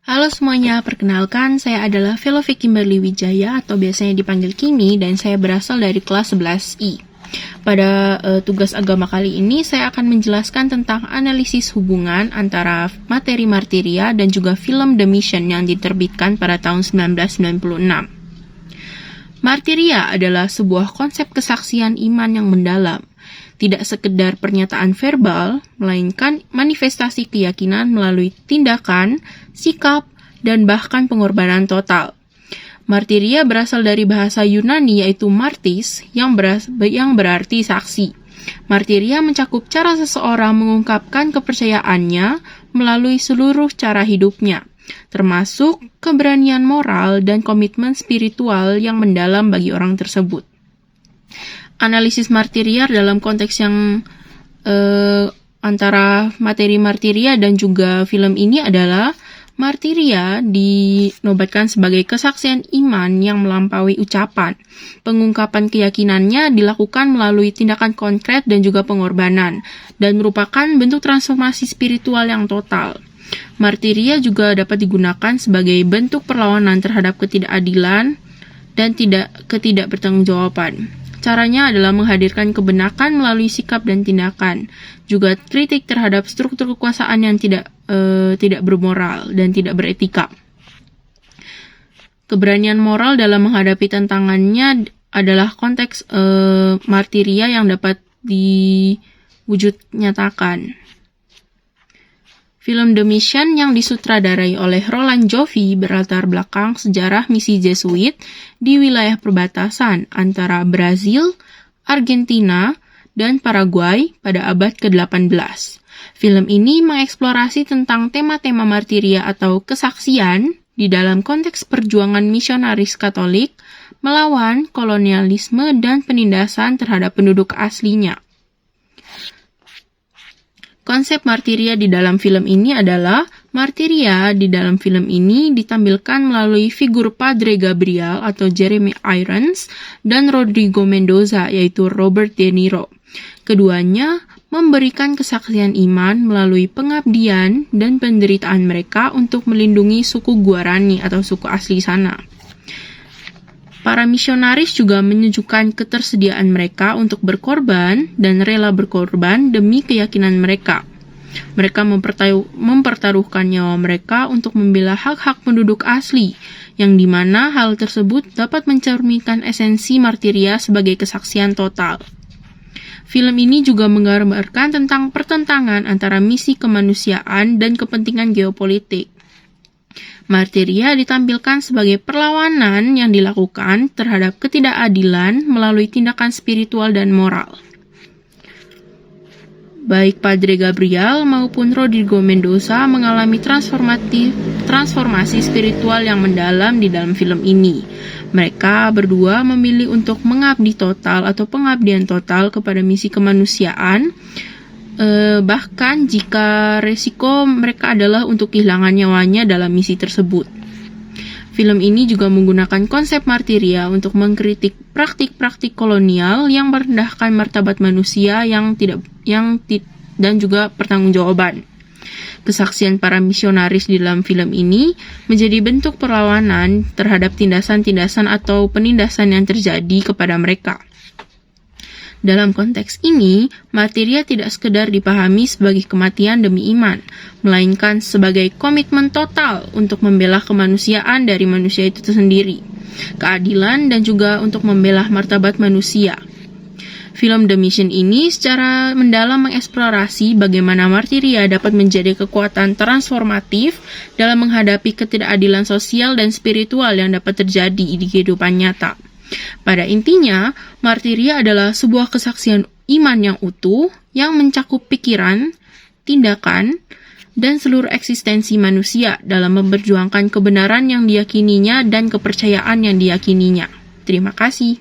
Halo semuanya, perkenalkan saya adalah Velovi Kimberly Wijaya atau biasanya dipanggil Kimi dan saya berasal dari kelas 11I. Pada tugas agama kali ini saya akan menjelaskan tentang analisis hubungan antara materi martiria dan juga film The Mission yang diterbitkan pada tahun 1996. Martiria adalah sebuah konsep kesaksian iman yang mendalam. Tidak sekedar pernyataan verbal, melainkan manifestasi keyakinan melalui tindakan, sikap, dan bahkan pengorbanan total. Martiria berasal dari bahasa Yunani yaitu martis yang berarti saksi. Martiria mencakup cara seseorang mengungkapkan kepercayaannya melalui seluruh cara hidupnya, termasuk keberanian moral dan komitmen spiritual yang mendalam bagi orang tersebut. Analisis martiria dalam konteks yang antara materi martiria dan juga film ini adalah martiria dinobatkan sebagai kesaksian iman yang melampaui ucapan. Pengungkapan keyakinannya dilakukan melalui tindakan konkret dan juga pengorbanan, dan merupakan bentuk transformasi spiritual yang total. Martiria juga dapat digunakan sebagai bentuk perlawanan terhadap ketidakadilan dan ketidakbertanggungjawaban. Caranya adalah menghadirkan kebenaran melalui sikap dan tindakan, juga kritik terhadap struktur kekuasaan yang tidak bermoral dan tidak beretika. Keberanian moral dalam menghadapi tantangannya adalah konteks martiria yang dapat diwujud nyatakan. Film The Mission yang disutradarai oleh Roland Joffé berlatar belakang sejarah misi Jesuit di wilayah perbatasan antara Brazil, Argentina, dan Paraguay pada abad ke-18. Film ini mengeksplorasi tentang tema-tema martiria atau kesaksian di dalam konteks perjuangan misionaris Katolik melawan kolonialisme dan penindasan terhadap penduduk aslinya. Konsep martiria di dalam film ini adalah martiria di dalam film ini ditampilkan melalui figur Padre Gabriel atau Jeremy Irons dan Rodrigo Mendoza yaitu Robert De Niro. Keduanya memberikan kesaksian iman melalui pengabdian dan penderitaan mereka untuk melindungi suku Guarani atau suku asli sana. Para misionaris juga menunjukkan ketersediaan mereka untuk berkorban dan rela berkorban demi keyakinan mereka. Mereka mempertaruhkan nyawa mereka untuk membela hak-hak penduduk asli, yang dimana hal tersebut dapat mencerminkan esensi martiria sebagai kesaksian total. Film ini juga menggambarkan tentang pertentangan antara misi kemanusiaan dan kepentingan geopolitik. Martiria ditampilkan sebagai perlawanan yang dilakukan terhadap ketidakadilan melalui tindakan spiritual dan moral. Baik Padre Gabriel maupun Rodrigo Mendoza mengalami transformasi spiritual yang mendalam di dalam film ini. Mereka berdua memilih untuk mengabdi total atau pengabdian total kepada misi kemanusiaan, bahkan jika resiko mereka adalah untuk kehilangan nyawanya dalam misi tersebut. Film ini juga menggunakan konsep martiria untuk mengkritik praktik-praktik kolonial yang merendahkan martabat manusia dan juga pertanggungjawaban. Kesaksian para misionaris di dalam film ini menjadi bentuk perlawanan terhadap tindasan-tindasan atau penindasan yang terjadi kepada mereka. Dalam konteks ini, martiria tidak sekedar dipahami sebagai kematian demi iman, melainkan sebagai komitmen total untuk membela kemanusiaan dari manusia itu sendiri, keadilan dan juga untuk membela martabat manusia. Film The Mission ini secara mendalam mengeksplorasi bagaimana martiria dapat menjadi kekuatan transformatif dalam menghadapi ketidakadilan sosial dan spiritual yang dapat terjadi di kehidupan nyata. Pada intinya, martiria adalah sebuah kesaksian iman yang utuh yang mencakup pikiran, tindakan, dan seluruh eksistensi manusia dalam memperjuangkan kebenaran yang diyakininya dan kepercayaan yang diyakininya. Terima kasih.